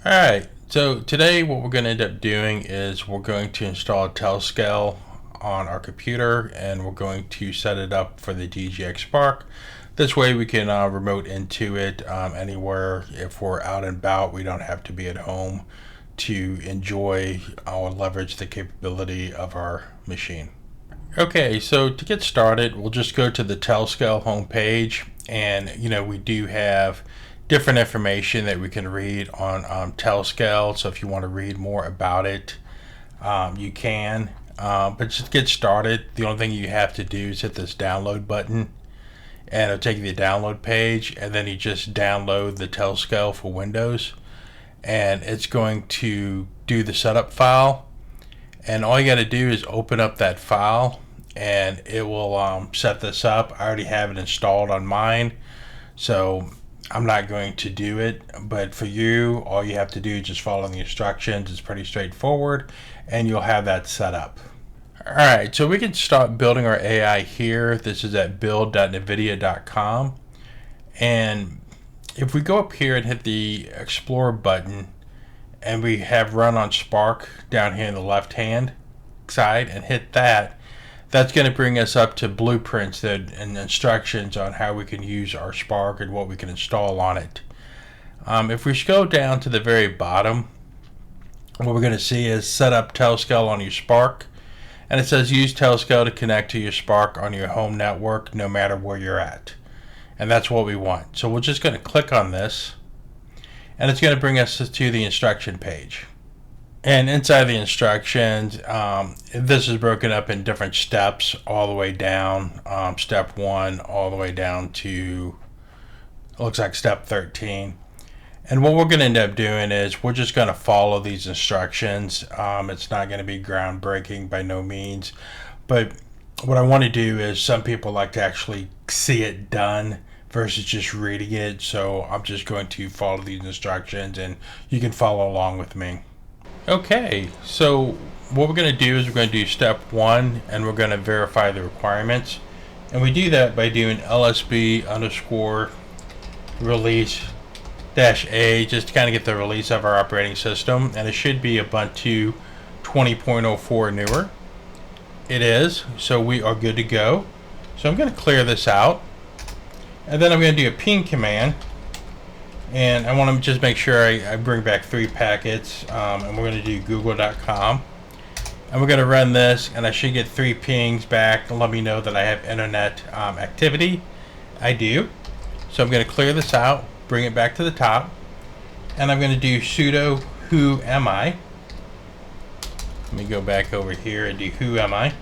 Alright, so today what we're going to end up doing is we're going to install Tailscale on our computer, and we're going to set it up for the DGX Spark. This way we can remote into it anywhere. If we're out and about, we don't have to be at home to enjoy or leverage the capability of our machine. Okay, so to get started, we'll just go to the Tailscale homepage, and we do have different information that we can read on Tailscale. So if you want to read more about it, you can. But just to get started, the only thing you have to do is hit this download button, and it'll take you to the download page, and then you just download the Tailscale for Windows, and it's going to do the setup file. And all you got to do is open up that file, and it will set this up. I already have it installed on mine, so I'm not going to do it. But for you, all you have to do is just follow the instructions. It's pretty straightforward, and you'll have that set up. Alright, so we can start building our AI here. This is at build.nvidia.com. And if we go up here and hit the Explore button, and we have Run on Spark down here in the left hand side, and hit that, that's going to bring us up to blueprints and instructions on how we can use our Spark and what we can install on it. If we go down to the very bottom, what we're going to see is set up Tailscale on your Spark, and it says use Tailscale to connect to your Spark on your home network no matter where you're at. And that's what we want. So we're just going to click on this, and it's going to bring us to the instruction page. And inside the instructions, this is broken up in different steps all the way down. Step 1 all the way down to, it looks like step 13. And what we're going to end up doing is we're just going to follow these instructions. It's not going to be groundbreaking by no means. But what I want to do is, some people like to actually see it done versus just reading it. So I'm just going to follow these instructions, and you can follow along with me. Okay, so what we're going to do is we're going to do step 1, and we're going to verify the requirements. And we do that by doing LSB underscore release -A, just to kind of get the release of our operating system. And it should be Ubuntu 20.04 newer. It is, so we are good to go. So I'm going to clear this out, and then I'm going to do a ping command. And I want to just make sure I bring back 3 packets, and we're going to do google.com, and we're going to run this, and I should get 3 pings back to let me know that I have internet activity. I do. So I'm going to clear this out, bring it back to the top, and I'm going to do sudo who am I. Let me go back over here and do who am I,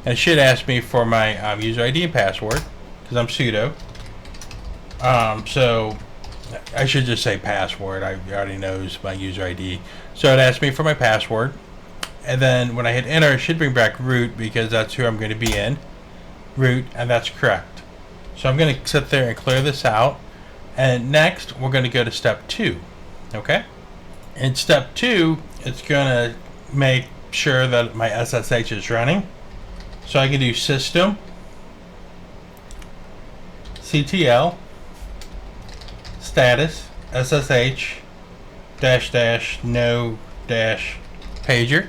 and it should ask me for my user ID and password, because I'm sudo. So I should just say password. I already knows my user ID. So it asks me for my password. And then when I hit enter, it should bring back root, because that's who I'm going to be in. Root, and that's correct. So I'm going to sit there and clear this out. And next, we're going to go to step 2. Okay? In step 2, it's going to make sure that my SSH is running. So I can do system ctl status SSH -- no -pager,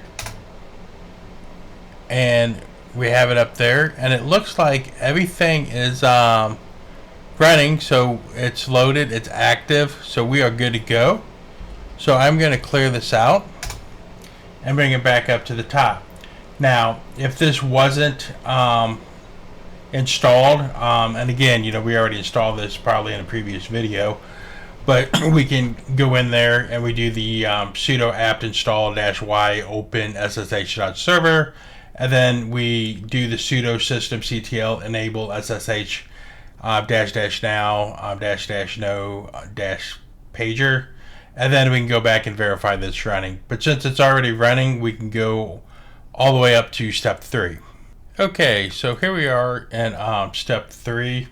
and we have it up there, and it looks like everything is running. So it's loaded, it's active, so we are good to go. So I'm going to clear this out and bring it back up to the top. Now, if this wasn't installed, and again, we already installed this probably in a previous video, but we can go in there and we do the sudo apt install -y open ssh.server, and then we do the sudo systemctl enable ssh --now --no -pager, and then we can go back and verify that it's running. But since it's already running, we can go all the way up to step 3. Okay, so here we are in step 3,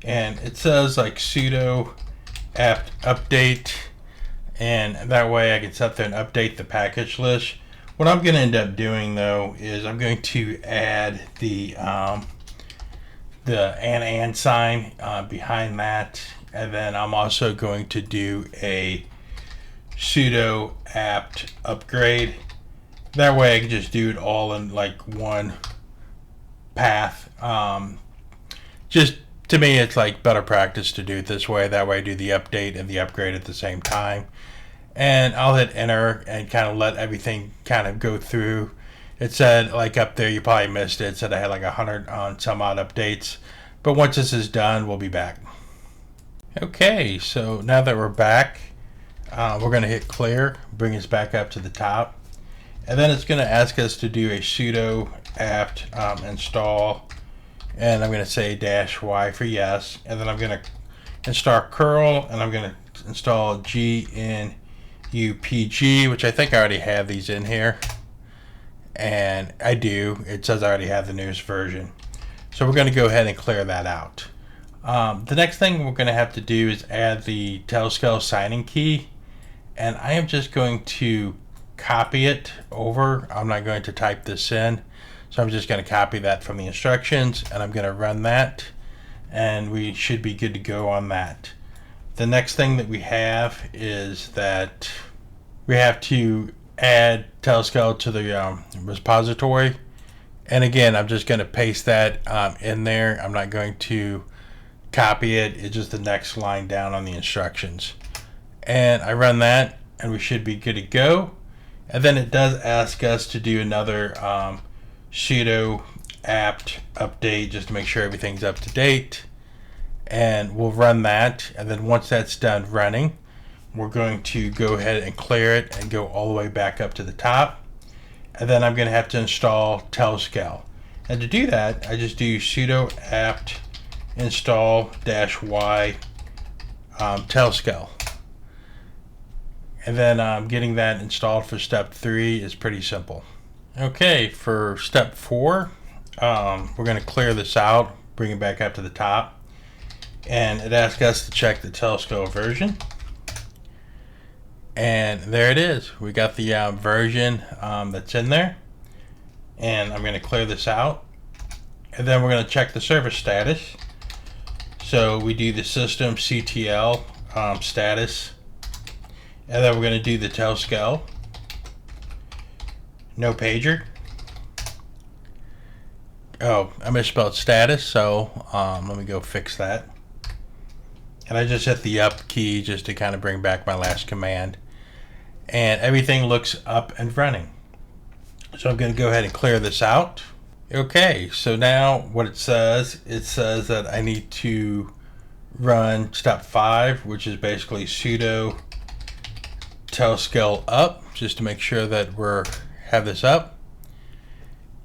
and it says like sudo apt update, and that way I can sit there and update the package list. What I'm going to end up doing though is I'm going to add the and sign behind that, and then I'm also going to do a sudo apt upgrade. That way I can just do it all in like one path. Just to me, it's like better practice to do it this way. That way I do the update and the upgrade at the same time. And I'll hit enter and kind of let everything kind of go through. It said, like up there, you probably missed it. It said I had like 100 on some odd updates. But once this is done, we'll be back. Okay, so now that we're back, we're going to hit clear, bring us back up to the top. And then it's going to ask us to do a sudo apt install. And I'm going to say -y for yes. And then I'm going to install curl, and I'm going to install GNUPG, which I think I already have these in here. And I do. It says I already have the newest version. So we're going to go ahead and clear that out. The next thing we're going to have to do is add the Tailscale signing key. And I am just going to copy it over. I'm not going to type this in. So I'm just going to copy that from the instructions, and I'm going to run that. And we should be good to go on that. The next thing that we have is that we have to add Tailscale to the repository. And again, I'm just going to paste that in there. I'm not going to copy it. It's just the next line down on the instructions. And I run that, and we should be good to go. And then it does ask us to do another sudo apt update just to make sure everything's up to date. And we'll run that. And then once that's done running, we're going to go ahead and clear it and go all the way back up to the top. And then I'm going to have to install Tailscale. And to do that, I just do sudo apt install -y Tailscale. And then getting that installed for step 3 is pretty simple. Okay, for step 4, we're going to clear this out, bring it back up to the top. And it asks us to check the Tailscale version. And there it is. We got the version that's in there. And I'm going to clear this out. And then we're going to check the server status. So we do the systemctl status. And then we're going to do the Tailscale. No pager. Oh, I misspelled status, so let me go fix that. And I just hit the up key just to kind of bring back my last command. And everything looks up and running. So I'm going to go ahead and clear this out. Okay, so now what it says that I need to run step 5, which is basically sudo Tailscale up, just to make sure that we have this up.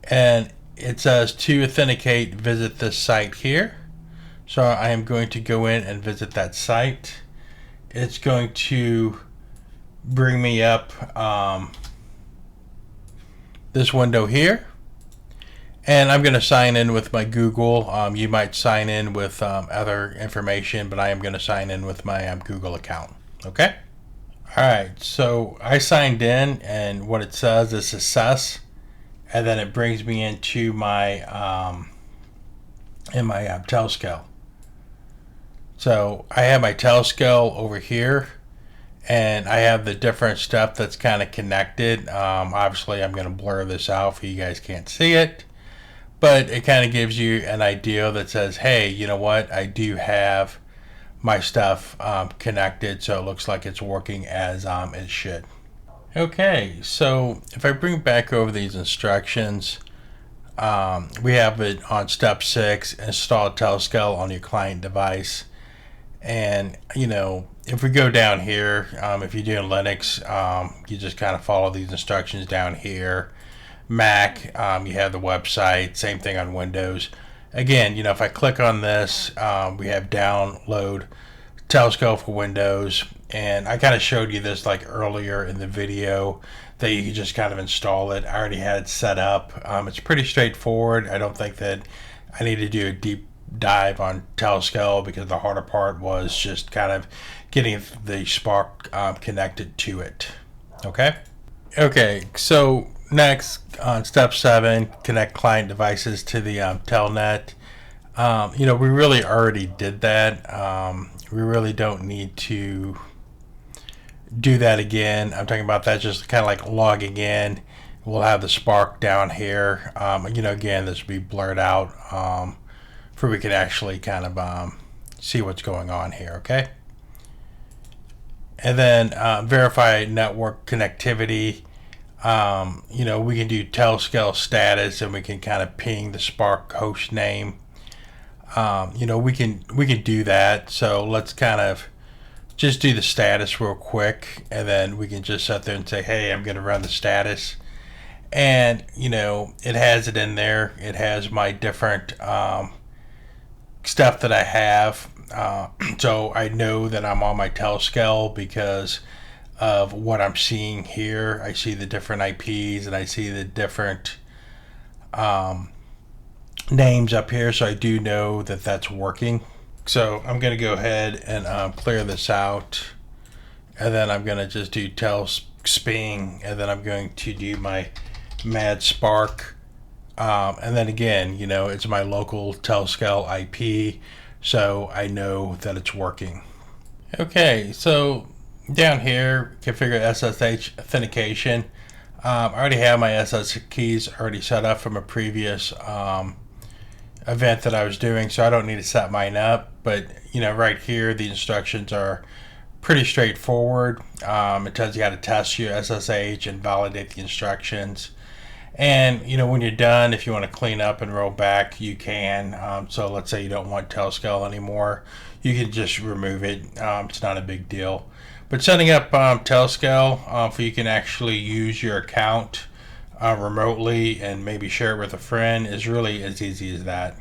And it says to authenticate, visit this site here. So I am going to go in and visit that site. It's going to bring me up this window here. And I'm going to sign in with my Google. You might sign in with other information, but I am going to sign in with my Google account. Okay? Alright, so I signed in, and what it says is success, and then it brings me into my Tailscale. So I have my Tailscale over here, and I have the different stuff that's kind of connected. Obviously, I'm going to blur this out for you guys can't see it, but it kind of gives you an idea that says, hey, you know what, I do have my stuff connected, so it looks like it's working as it should. Okay, so if I bring back over these instructions, we have it on step 6, install Tailscale on your client device. And you know, if we go down here, if you're doing Linux, you just kind of follow these instructions down here. Mac, you have the website, same thing on Windows. Again, you know, if I click on this, we have download Tailscale for Windows, and I kind of showed you this like earlier in the video that you can just kind of install it. I already had it set up. It's pretty straightforward. I don't think that I need to do a deep dive on Tailscale because the harder part was just kind of getting the Spark connected to it. Okay, so next on step 7, connect client devices to the Tailnet. You know, we really already did that. We really don't need to do that again. I'm talking about that just kind of like logging in. We'll have the Spark down here. Again, this will be blurred out for we can actually kind of see what's going on here, okay? And then verify network connectivity. We can do Tailscale status, and we can kind of ping the Spark host name. We can do that. So let's kind of just do the status real quick, and then we can just sit there and say, hey, I'm going to run the status. And, it has it in there. It has my different stuff that I have. So I know that I'm on my Tailscale because of what I'm seeing here. I see the different IPs and I see the different names up here. So I do know that that's working. So I'm going to go ahead and clear this out. And then I'm going to just do Tailsping. And then I'm going to do my Mad Spark, and then again, it's my local Tailscale IP, so I know that it's working. Okay, so down here, configure SSH authentication. I already have my SSH keys already set up from a previous event that I was doing, so I don't need to set mine up. But right here, the instructions are pretty straightforward. It tells you how to test your SSH and validate the instructions. And when you're done, if you want to clean up and roll back, you can. So let's say you don't want Tailscale anymore, you can just remove it. It's not a big deal. But setting up Tailscale, so you can actually use your account remotely and maybe share it with a friend, is really as easy as that.